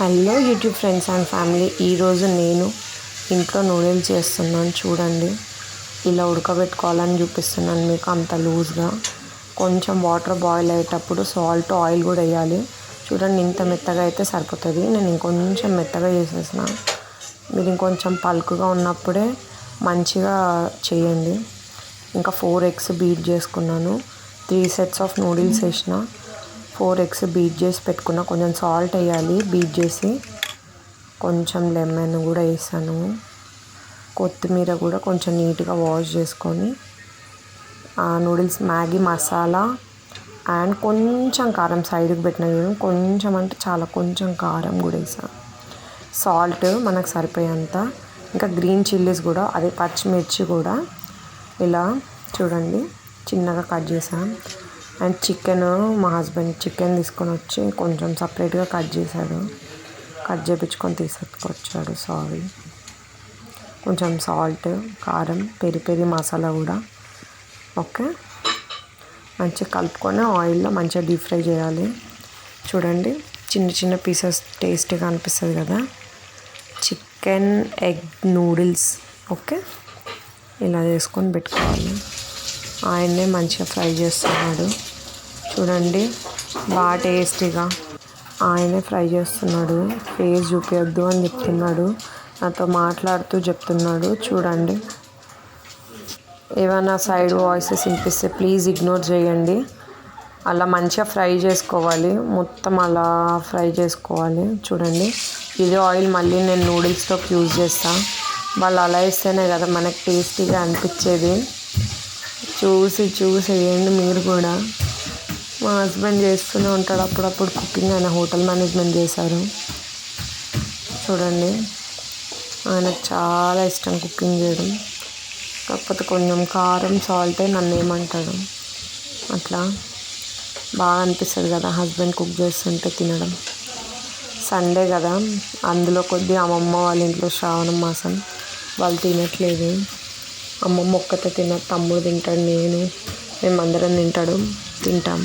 Hello YouTube friends and family, ఈరోజు నేను ఇంట్లో నూడిల్స్ చేస్తున్నాను. చూడండి, ఇలా ఉడకబెట్టుకోవాలని చూపిస్తున్నాను మీకు. అంత లూజ్గా కొంచెం వాటర్ బాయిల్ అయ్యేటప్పుడు సాల్ట్ ఆయిల్ కూడా వేయాలి. చూడండి, ఇంత మెత్తగా అయితే సరిపోతుంది. నేను ఇంకొంచెం మెత్తగా చేసేసిన. మీరు ఇంకొంచెం పలుకుగా ఉన్నప్పుడే మంచిగా చేయండి. ఇంకా 4 eggs బీట్ చేసుకున్నాను. 3 sets ఆఫ్ నూడిల్స్ వేసిన. 4 eggs బీట్ చేసి పెట్టుకున్నా. కొంచెం సాల్ట్ వేయాలి బీట్ చేసి. కొంచెం లెమన్ కూడా వేసాను. కొత్తిమీర కూడా కొంచెం నీట్గా వాష్ చేసుకొని, నూడిల్స్ మ్యాగీ మసాలా అండ్ కొంచెం కారం సైడ్కి పెట్టిన. కొంచెం అంటే చాలా కొంచెం కారం కూడా వేసాను. సాల్ట్ మనకు సరిపోయేంత. ఇంకా గ్రీన్ చిల్లీస్ కూడా, అదే పచ్చిమిర్చి కూడా ఇలా చూడండి చిన్నగా కట్ చేసాను. అండ్ చికెన్, మా హస్బెండ్ చికెన్ తీసుకొని వచ్చి కొంచెం సపరేట్గా కట్ చేశాడు. కట్ చేయించుకొని తీసుకొచ్చాడు. సారీ. కొంచెం సాల్ట్, కారం, పెరి మసాలా కూడా. ఓకే, మంచిగా కలుపుకొని ఆయిల్లో మంచిగా డీప్ ఫ్రై చేయాలి. చూడండి, చిన్న చిన్న పీసెస్ టేస్టీగా అనిపిస్తుంది కదా. Chicken egg noodles. ఓకే, ఇలా చేసుకొని పెట్టుకోవాలి. ఆయన్నే మంచిగా ఫ్రై చేస్తున్నాడు. చూడండి, బాగా టేస్టీగా ఆయనే ఫ్రై చేస్తున్నాడు. ఫేస్ చూపించద్దు అని చెప్తున్నాడు. నాతో మాట్లాడుతూ చెప్తున్నాడు. చూడండి, ఏమైనా సైడ్ వాయిసెస్ వినిపిస్తే ప్లీజ్ ఇగ్నోర్ చేయండి. అలా మంచిగా ఫ్రై చేసుకోవాలి. మొత్తం అలా ఫ్రై చేసుకోవాలి. చూడండి, ఇదే ఆయిల్ మళ్ళీ నేను నూడిల్స్లోకి యూజ్ చేస్తాను. వాళ్ళు అలా వేస్తేనే కదా మనకు టేస్టీగా అనిపించేది. చూసి వేయండి మీరు కూడా. మా హస్బెండ్ చేస్తూనే ఉంటాడు అప్పుడప్పుడు కుకింగ్. ఆయన హోటల్ మేనేజ్మెంట్ చేశారు. చూడండి, ఆయనకు చాలా ఇష్టం కుకింగ్ చేయడం. కాకపోతే కొంచెం కారం సాల్టే నన్ను ఏమంటాడు. అట్లా బాగా అనిపిస్తుంది కదా హస్బెండ్ కుక్ చేస్తుంటే తినడం. సండే కదా, అందులో కొద్దిగా అమ్మమ్మ వాళ్ళ ఇంట్లో శ్రావణ మాసం, వాళ్ళు తినట్లేదు. అమ్మమ్మ ఒక్కతే తినదు, తమ్ముడు తింటాడు, మేమందరం తింటాం.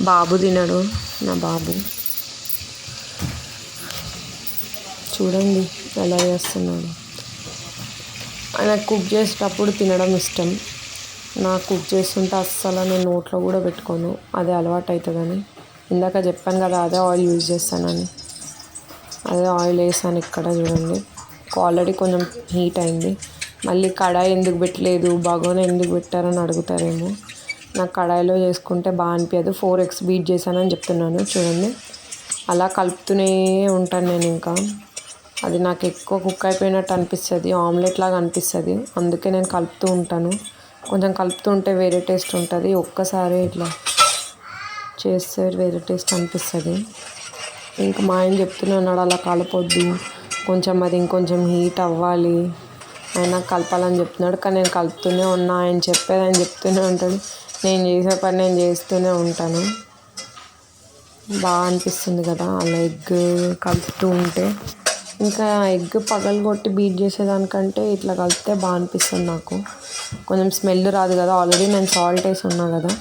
బాబు తినడు, నా బాబు. చూడండి ఎలా చేస్తున్నాడు. ఆయన కుక్ చేసేటప్పుడు తినడం ఇష్టం. నాకు కుక్ చేస్తుంటే అస్సలు నేను నోట్లో కూడా పెట్టుకోను. అదే అలవాటు అవుతుందని. ఇందాక చెప్పాను కదా, అదే ఆయిల్ యూజ్ చేస్తానని. అదే ఆయిల్ వేసాను ఇక్కడ. చూడండి, ఆల్రెడీ కొంచెం హీట్ అయింది. మళ్ళీ కడాయి ఎందుకు పెట్టలేదు, బగోనా ఎందుకు పెట్టారని అడుగుతారేమో. నాకు కడాయిలో చేసుకుంటే బాగా అనిపించదు. 4 eggs బీట్ చేశానని చెప్తున్నాను. చూడండి, అలా కలుపుతూనే ఉంటాను నేను. ఇంకా అది నాకు ఎక్కువ కుక్ అయిపోయినట్టు అనిపిస్తుంది, ఆమ్లెట్ లాగా అనిపిస్తుంది. అందుకే నేను కలుపుతూ ఉంటాను. కొంచెం కలుపుతూ ఉంటే వేరే టేస్ట్ ఉంటుంది. ఒక్కసారి ఇట్లా చేస్తే వేరే టేస్ట్ అనిపిస్తుంది. ఇంకా మా ఆయన చెప్తూనే ఉన్నాడు, అలా కలపొద్దు, కొంచెం అది ఇంకొంచెం హీట్ అవ్వాలి, ఆయన కలపాలని చెప్తున్నాడు. కానీ నేను కలుపుతూనే ఉన్నా. ఆయన చెప్పేది ఆయన చెప్తూనే ఉంటాడు, నేను చేసే పని నేను చేస్తూనే ఉంటాను. బాగా అనిపిస్తుంది కదా అలా ఎగ్ కలుపుతూ ఉంటే. ఇంకా ఎగ్ పగలగొట్టి బీట్ చేసేదానికంటే ఇట్లా కలిపితే బాగా అనిపిస్తుంది నాకు. కొంచెం స్మెల్ రాదు కదా, ఆల్రెడీ నేను సాల్ట్ వేసి ఉన్నా కదా,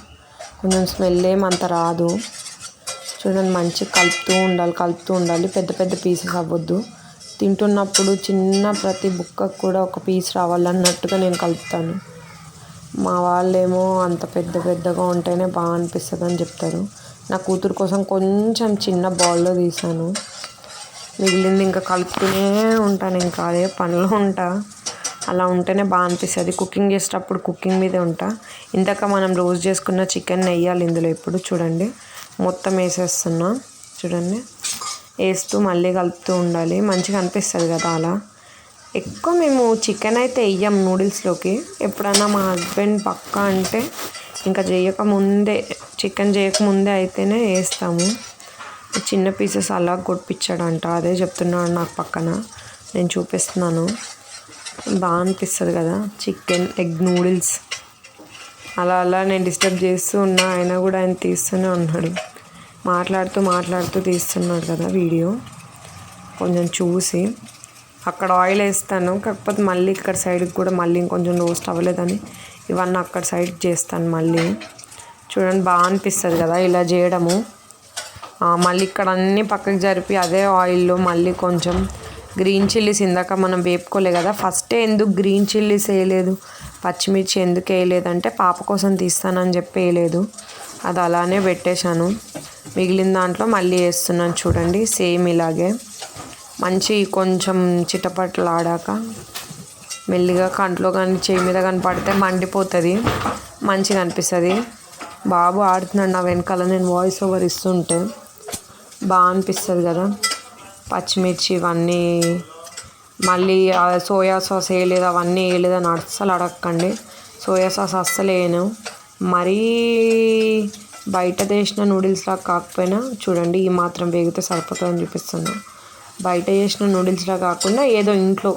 కొంచెం స్మెల్ ఏమంత రాదు. చూడండి, మంచిగా కలుపుతూ ఉండాలి. పెద్ద పీసెస్ అవ్వద్దు. తింటున్నప్పుడు చిన్న ప్రతి బుక్కకు కూడా ఒక పీస్ రావాలన్నట్టుగా నేను కలుపుతాను. మా వాళ్ళేమో అంత పెద్దగా ఉంటేనే బాగా అనిపిస్తుంది అని చెప్తారు. నా కూతురు కోసం కొంచెం చిన్న బౌల్లో తీసాను. మిగిలింది ఇంకా కలుపుతూనే ఉంటాను. ఇంకా అదే పనిలో ఉంటా. అలా ఉంటేనే బాగా అనిపిస్తుంది. కుకింగ్ చేసేటప్పుడు కుకింగ్ మీదే ఉంటా. ఇందాక మనం రోస్ట్ చేసుకున్న చికెన్ వేయాలి ఇందులో. ఇప్పుడు చూడండి, మొత్తం వేసేస్తున్నా. చూడండి, వేస్తూ మళ్ళీ కలుపుతూ ఉండాలి. మంచిగా అనిపిస్తుంది కదా అలా. ఎక్కువ మేము చికెన్ అయితే వేయం నూడిల్స్లోకి. ఎప్పుడన్నా మా హస్బెండ్ పక్కా అంటే ఇంకా చికెన్ చేయకముందే అయితేనే వేస్తాము. చిన్న పీసెస్ అలా కొట్టించాడంట. అదే చెప్తున్నాడు నాకు పక్కన. నేను చూపిస్తున్నాను. బాగా అనిపిస్తుంది కదా చికెన్ ఎగ్ నూడిల్స్. అలా నేను డిస్టర్బ్ చేస్తూ ఉన్నా, అయినా కూడా ఆయన తీస్తూనే ఉన్నాడు. మాట్లాడుతూ తీస్తున్నాడు కదా వీడియో. కొంచెం చూసి అక్కడ ఆయిల్ వేస్తాను. కాకపోతే మళ్ళీ ఇక్కడ సైడ్కి కూడా మళ్ళీ ఇంకొంచెం రోస్ట్ అవ్వలేదని ఇవన్నీ అక్కడ సైడ్ చేస్తాను మళ్ళీ. చూడండి, బాగా అనిపిస్తుంది కదా ఇలా చేయడము. మళ్ళీ ఇక్కడ అన్నీ పక్కకి జరిపి అదే ఆయిల్లో మళ్ళీ కొంచెం గ్రీన్ చిల్లీస్ ఇందాక మనం వేపుకోలే కదా, ఫస్టే ఎందుకు గ్రీన్ చిల్లీస్ వేయలేదు, పచ్చిమిర్చి ఎందుకు వేయలేదంటే పాప కోసం తీస్తానని చెప్పి వేయలేదు. అది అలానే పెట్టేశాను. మిగిలిన దాంట్లో మళ్ళీ వేస్తున్నాను చూడండి, సేమ్ ఇలాగే. మంచి కొంచెం చిటపట్లాడాక మెల్లిగా కంట్లో కానీ చేయి మీద కానీ పడితే మండిపోతుంది, మంచిగా అనిపిస్తుంది. బాబు ఆడుతున్నాడు నా వెనకాల, నేను వాయిస్ ఓవర్ ఇస్తుంటే బాగా అనిపిస్తుంది కదా. పచ్చిమిర్చి ఇవన్నీ మళ్ళీ సోయా సాస్ వేయలేదు, అవన్నీ వేయలేదని అస్సలు అడగకండి. సోయా సాస్ అస్సలు వేయను. మరీ బయట చేసిన నూడిల్స్లా కాకపోయినా చూడండి ఈ మాత్రం వేగితే సరిపోతుందని చూపిస్తున్నాను. బయట చేసిన నూడిల్స్లా కాకుండా ఏదో ఇంట్లో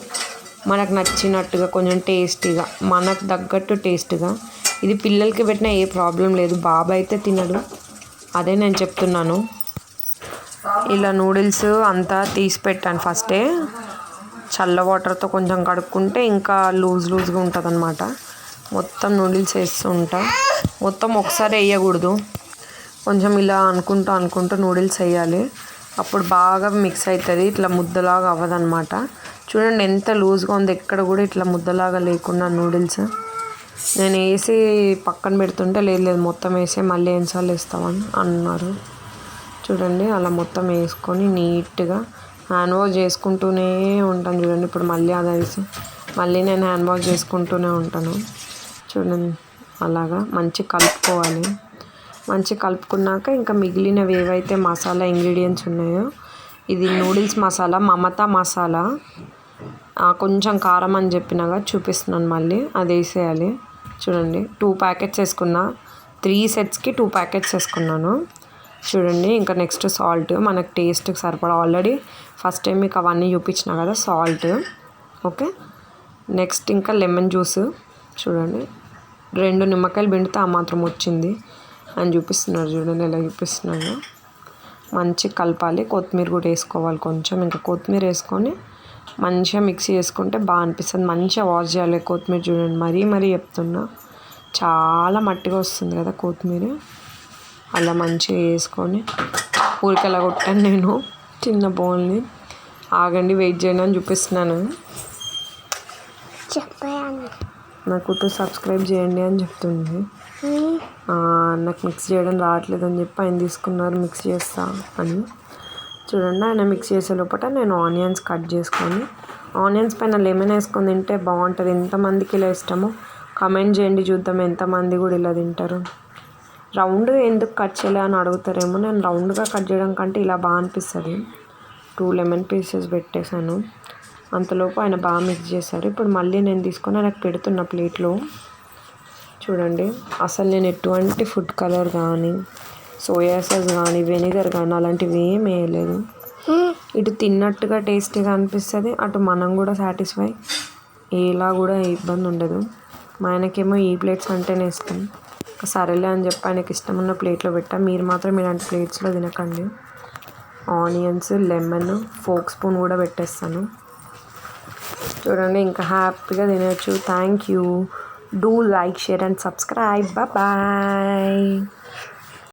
మనకు నచ్చినట్టుగా కొంచెం టేస్టీగా, మనకు తగ్గట్టు టేస్ట్గా. ఇది పిల్లలకి పెట్టినా ఏ ప్రాబ్లం లేదు, బాబు అయితే తినడు, అదే నేను చెప్తున్నాను. ఇలా నూడిల్స్ అంతా తీసి పెట్టాను ఫస్టే, చల్ల వాటర్తో కొంచెం కడుక్కుంటే ఇంకా లూజ్గా ఉంటుంది అనమాట. మొత్తం నూడిల్స్ వేస్తూ ఉంటా, మొత్తం ఒకసారి వేయకూడదు, కొంచెం ఇలా అనుకుంటూ నూడిల్స్ వేయాలి, అప్పుడు బాగా మిక్స్ అవుతుంది, ఇట్లా ముద్దలాగా అవ్వదన్నమాట. చూడండి ఎంత లూజ్గా ఉంది, ఎక్కడ కూడా ఇట్లా ముద్దలాగా లేకుండా నూడిల్స్. నేను వేసి పక్కన పెడుతుంటే లేదు మొత్తం వేసి మళ్ళీ ఎన్నిసార్లు వేస్తామని అన్నారు. చూడండి అలా మొత్తం వేసుకొని నీట్గా హ్యాండ్ వాష్ చేసుకుంటూనే ఉంటాను. చూడండి ఇప్పుడు మళ్ళీ అది వేసి మళ్ళీ నేను హ్యాండ్ వాష్ చేసుకుంటూనే ఉంటాను. చూడండి అలాగా మంచి కలుపుకోవాలి. మంచి కలుపుకున్నాక ఇంకా మిగిలినవి ఏవైతే మసాలా ఇంగ్రీడియంట్స్ ఉన్నాయో, ఇది నూడిల్స్ మసాలా, మమతా మసాలా, కొంచెం కారం అని చెప్పినాగా చూపిస్తున్నాను, మళ్ళీ అది వేసేయాలి. చూడండి 2 ప్యాకెట్స్ వేసుకున్నా, 3 సెట్స్కి 2 ప్యాకెట్స్ వేసుకున్నాను. చూడండి ఇంకా నెక్స్ట్ సాల్ట్, మనకు టేస్ట్కి సరిపడా, ఆల్రెడీ ఫస్ట్ టైం మీకు అవన్నీ చూపించిన కదా సాల్ట్. ఓకే, నెక్స్ట్ ఇంకా లెమన్ జ్యూస్. చూడండి 2 నిమ్మకాయలు పిండితే ఆ మాత్రం వచ్చింది అని చూపిస్తున్నారు. చూడండి ఎలా చూపిస్తున్నాను. మంచిగా కలపాలి, కొత్తిమీర కూడా వేసుకోవాలి కొంచెం. ఇంకా కొత్తిమీర వేసుకొని మంచిగా మిక్సీ చేసుకుంటే బాగా అనిపిస్తుంది. మంచిగా వాష్ చేయాలి కొత్తిమీర. చూడండి మరీ చెప్తున్నా, చాలా మట్టిగా వస్తుంది కదా కొత్తిమీర. అలా మంచిగా వేసుకొని ఊరికలా కొట్టాను నేను చిన్న బౌల్ని. ఆగండి వెయిట్ చేయండి అని చూపిస్తున్నాను. నాకు సబ్స్క్రైబ్ చేయండి అని చెప్తుంది. నాకు మిక్స్ చేయడం రావట్లేదు అని చెప్పి ఆయన తీసుకున్నారు మిక్స్ చేస్తా అని. చూడండి ఆయన మిక్స్ చేసే లోపల నేను ఆనియన్స్ కట్ చేసుకొని, ఆనియన్స్ పైన లెమన్ వేసుకొని తింటే బాగుంటుంది. ఎంతమందికి ఇలా ఇష్టమో కమెంట్ చేయండి, చూద్దాం ఎంతమంది కూడా ఇలా తింటారు. రౌండ్ ఎందుకు కట్ చేయలే అని అడుగుతారేమో, నేను రౌండ్గా కట్ చేయడం కంటే ఇలా బాగా అనిపిస్తుంది. 2 లెమన్ పీసెస్ పెట్టేశాను. అంతలోపు ఆయన బాగా మిక్స్ చేశారు. ఇప్పుడు మళ్ళీ నేను తీసుకొని ఆయనకు పెడుతున్న ప్లేట్లో. చూడండి అసలు నేను ఎటువంటి ఫుడ్ కలర్ కానీ, సోయా సాస్ కానీ, వెనిగర్ కానీ అలాంటివి ఏం వేయలేదు. ఇటు తిన్నట్టుగా టేస్టీగా అనిపిస్తుంది, అటు మనం కూడా సాటిస్ఫై, ఎలా కూడా ఇబ్బంది ఉండదు. మా ఆయనకేమో ఈ ప్లేట్స్ అంటేనే ఇష్టం. సరేలే అని చెప్పి ఆయనకి ఇష్టం ఉన్న ప్లేట్లో పెట్టా. మీరు మాత్రం ఇలాంటి ప్లేట్స్లో తినకండి. ఆనియన్స్, లెమన్, ఫోక్ స్పూన్ కూడా పెట్టేస్తాను. చూడండి ఇంకా హ్యాపీగా తినచ్చు. Thank you. Do like, share and subscribe. Bye.